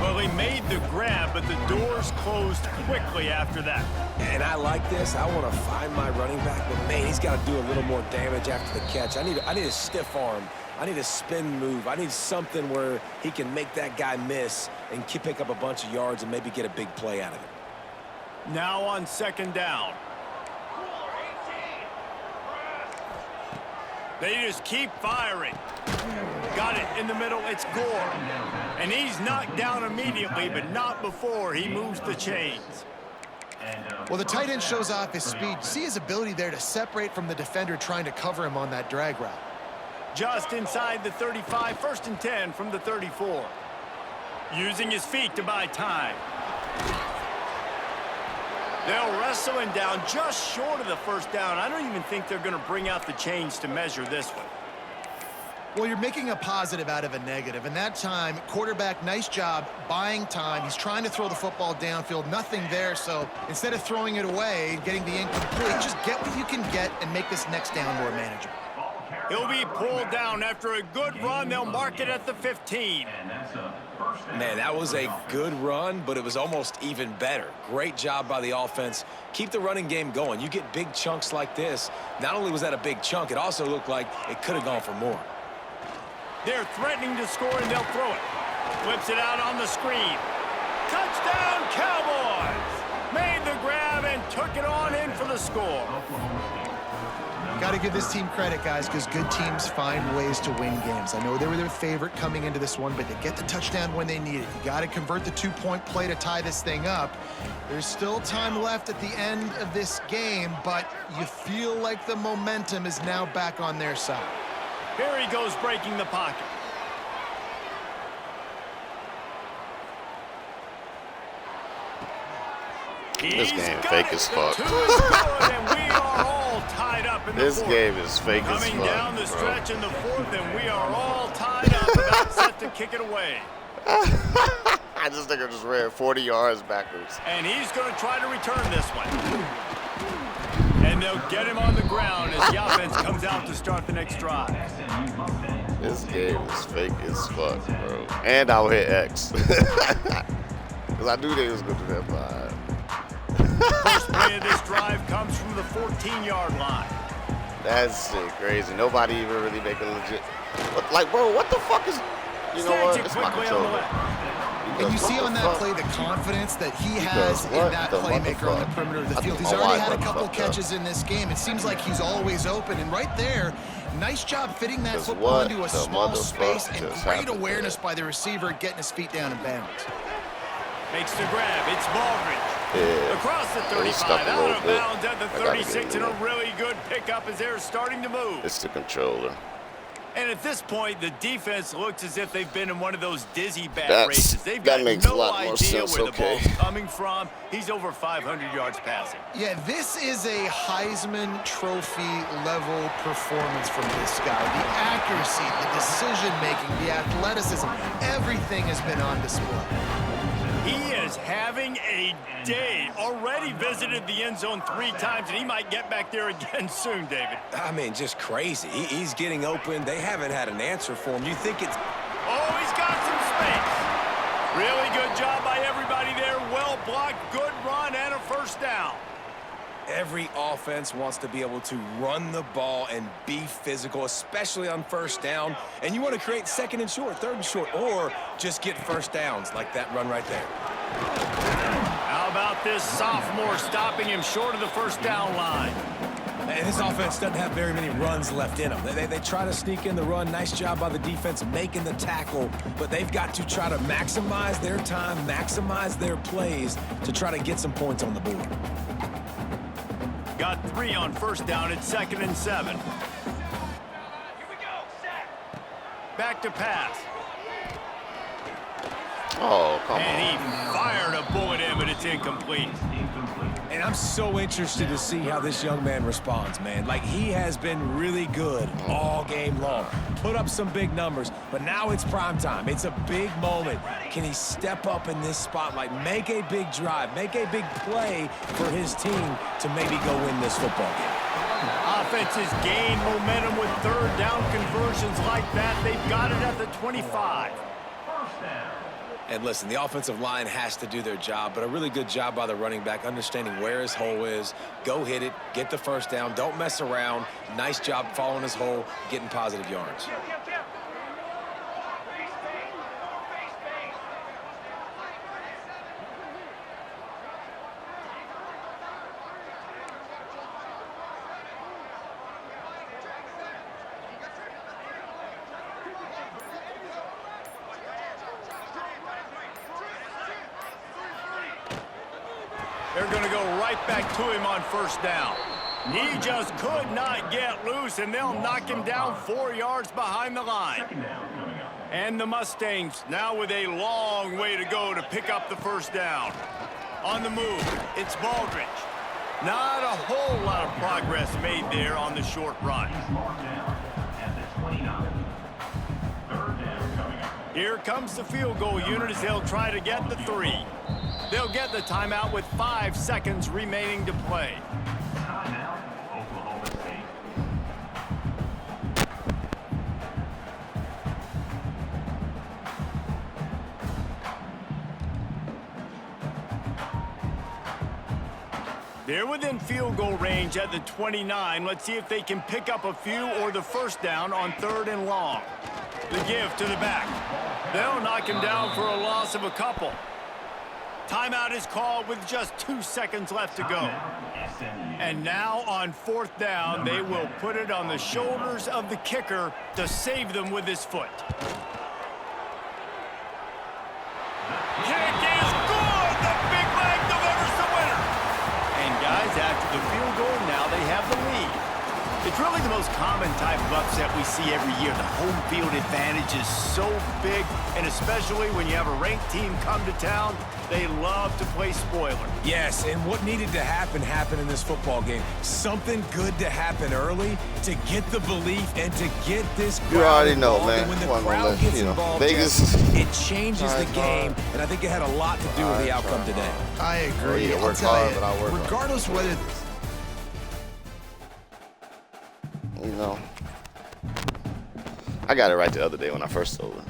Well, he made the grab, but the doors closed quickly after that. And I like this. I want to find my running back, but man, he's got to do a little more damage after the catch. I need a stiff arm. I need a spin move. I need something where he can make that guy miss and pick up a bunch of yards and maybe get a big play out of it. Now on 2nd down. They just keep firing. Got it in the middle. It's Gore. And he's knocked down immediately, but not before he moves the chains. Well, the tight end shows off his speed. See his ability there to separate from the defender trying to cover him on that drag route. Just inside the 35, 1st and 10 from the 34. Using his feet to buy time. They'll wrestle him down just short of the 1st down. I don't even think they're going to bring out the chains to measure this one. Well, you're making a positive out of a negative. And that time, quarterback, nice job buying time. He's trying to throw the football downfield. Nothing there. So instead of throwing it away and getting the incomplete, just get what you can get and make this next down more manageable. He'll be pulled down after a good run. They'll mark it at the 15. Man, that was a good run, but it was almost even better. Great job by the offense. Keep the running game going. You get big chunks like this. Not only was that a big chunk, it also looked like it could have gone for more. They're threatening to score, and they'll throw it. Flips it out on the screen. Touchdown, Cowboys! Made the grab and took it on in for the score. Got to give this team credit, guys, because good teams find ways to win games. I know they were their favorite coming into this one, but they get the touchdown when they need it. You got to convert the 2-point play to tie this thing up. There's still time left at the end of this game, but you feel like the momentum is now back on their side. Here he goes, breaking the pocket. This game fake as fuck. This game is fake as fuck. Coming down the stretch in the 4th, and we are all tied up, about set to kick it away. I just think I just ran 40 yards backwards. And he's going to try to return this one. And they'll get him on the ground as the offense comes out to start the next drive. This game is fake as fuck, bro. And I'll hit X. Because I knew they was going to do that vibe. First play of this drive comes from the 14-yard line. That's shit crazy. Nobody even really make a legit. Like, bro, what the fuck is. You know what? It's my controller. And you see on that play the confidence that he has in that playmaker on the perimeter of the field. He's already had a couple catches in this game. It seems like he's always open. And right there, nice job fitting that football into a small space and great awareness by the receiver getting his feet down in bounds. Makes the grab. It's Baldridge. Yeah. Across the 35, out of bounds at the 36, and a really good pickup as they're starting to move. It's the controller. And at this point, the defense looks as if they've been in one of those dizzy bat races. They've got no idea where the ball's coming from. He's over 500 yards passing. Yeah, this is a Heisman Trophy level performance from this guy. The accuracy, the decision-making, the athleticism, everything has been on display. He is having a day. Already visited the end zone 3 times, and he might get back there again soon, David. I mean, just crazy. He's getting open. They haven't had an answer for him. You think it's... Oh, he's got some space. Really good job by everybody there. Well blocked, good run, and a 1st down. Every offense wants to be able to run the ball and be physical, especially on 1st down. And you want to create 2nd and short, 3rd and short, or just get 1st downs like that run right there. How about this sophomore stopping him short of the 1st down line? And this offense doesn't have very many runs left in them. They try to sneak in the run. Nice job by the defense making the tackle, but they've got to try to maximize their time, maximize their plays to try to get some points on the board. Got 3 on 1st down. It's 2nd and 7. Here we go, set. Back to pass. Oh, come on. And he fired a bullet in, but it's incomplete. And I'm so interested to see how this young man responds, man. Like, he has been really good all game long. Put up some big numbers, but now it's prime time. It's a big moment. Can he step up in this spotlight, make a big drive, make a big play for his team to maybe go win this football game? Offenses gain momentum with 3rd down conversions like that. They've got it at the 25. And listen, the offensive line has to do their job, but a really good job by the running back, understanding where his hole is. Go hit it, get the 1st down, don't mess around. Nice job following his hole, getting positive yards. They're going to go right back to him on first down. He just could not get loose, and they'll knock him down 4 yards behind the line. And the Mustangs now with a long way to go to pick up the first down. On the move, it's Baldridge. Not a whole lot of progress made there on the short run. Here comes the field goal unit as they'll try to get the 3. They'll get the timeout with 5 seconds remaining to play. Timeout, Oklahoma State. They're within field goal range at the 29. Let's see if they can pick up a few or the first down on 3rd and long. The give to the back. They'll knock him down for a loss of a couple. Timeout is called with just 2 seconds left to go. And now on 4th down, they will put it on the shoulders of the kicker to save them with his foot. Kick is good! The big leg delivers the winner. And guys, after the field goal, now they have the lead. It's really the most common type of upset we see every year. The home field advantage is so big, and especially when you have a ranked team come to town, they love to play spoiler. Yes, and what needed to happen happened in this football game. Something good to happen early to get the belief and to get this crowd You already know, involved. man. And when the One more crowd less, gets you know, involved, Vegas. Jeff, it changes the game, and I think it had a lot to do with the outcome today. I agree. yeah, I'll work tell hard, you, but I work hard. regardless what it... You know, I got it right the other day when I first sold it.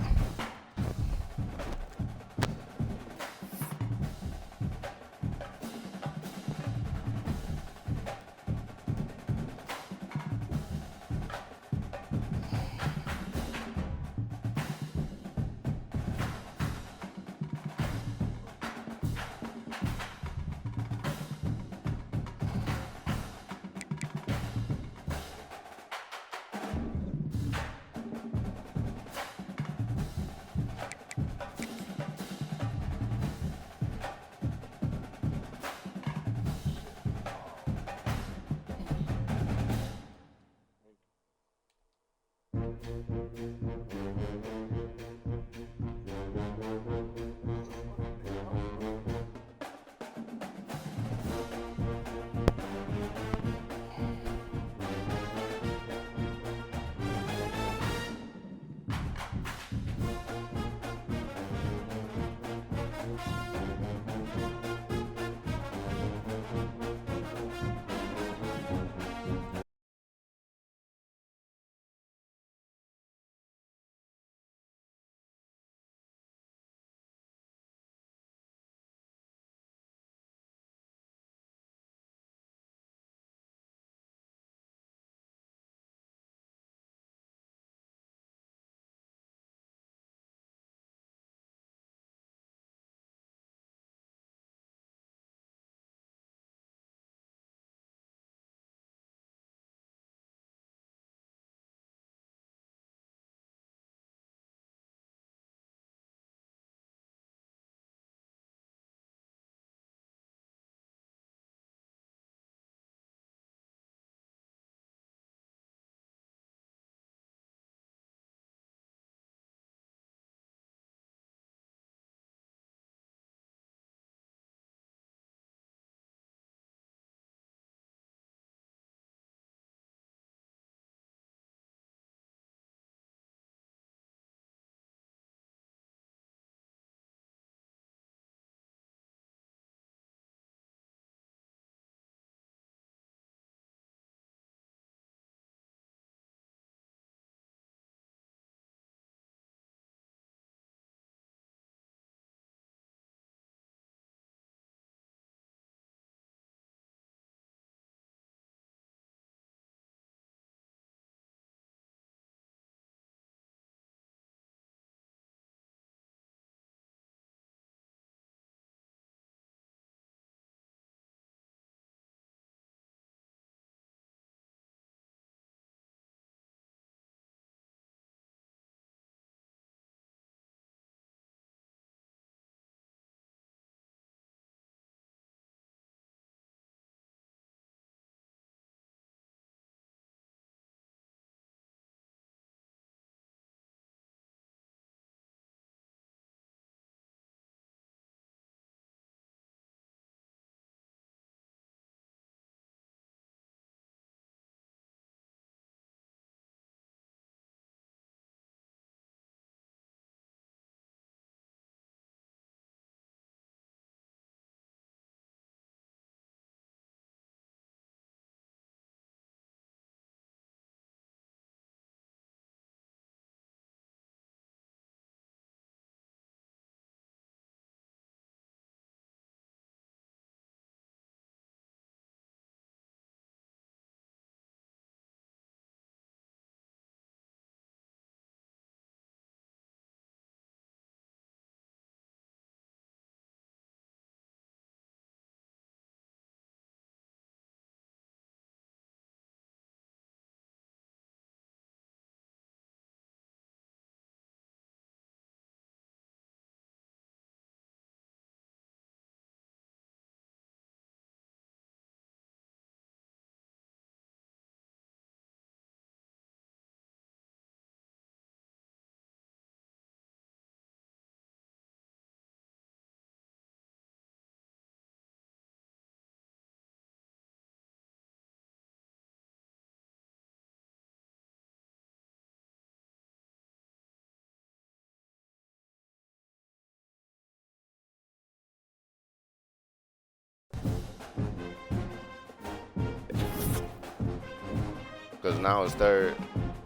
Because now it's third,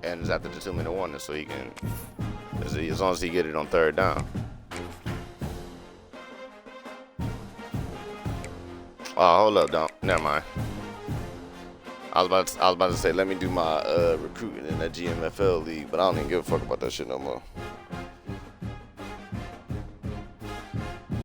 and it's after the 2-minute warning, so he can, as long as he get it on third down. Oh, hold up, don't. Never mind. I was about to say, let me do my recruiting in that GMFL league, but I don't even give a fuck about that shit no more.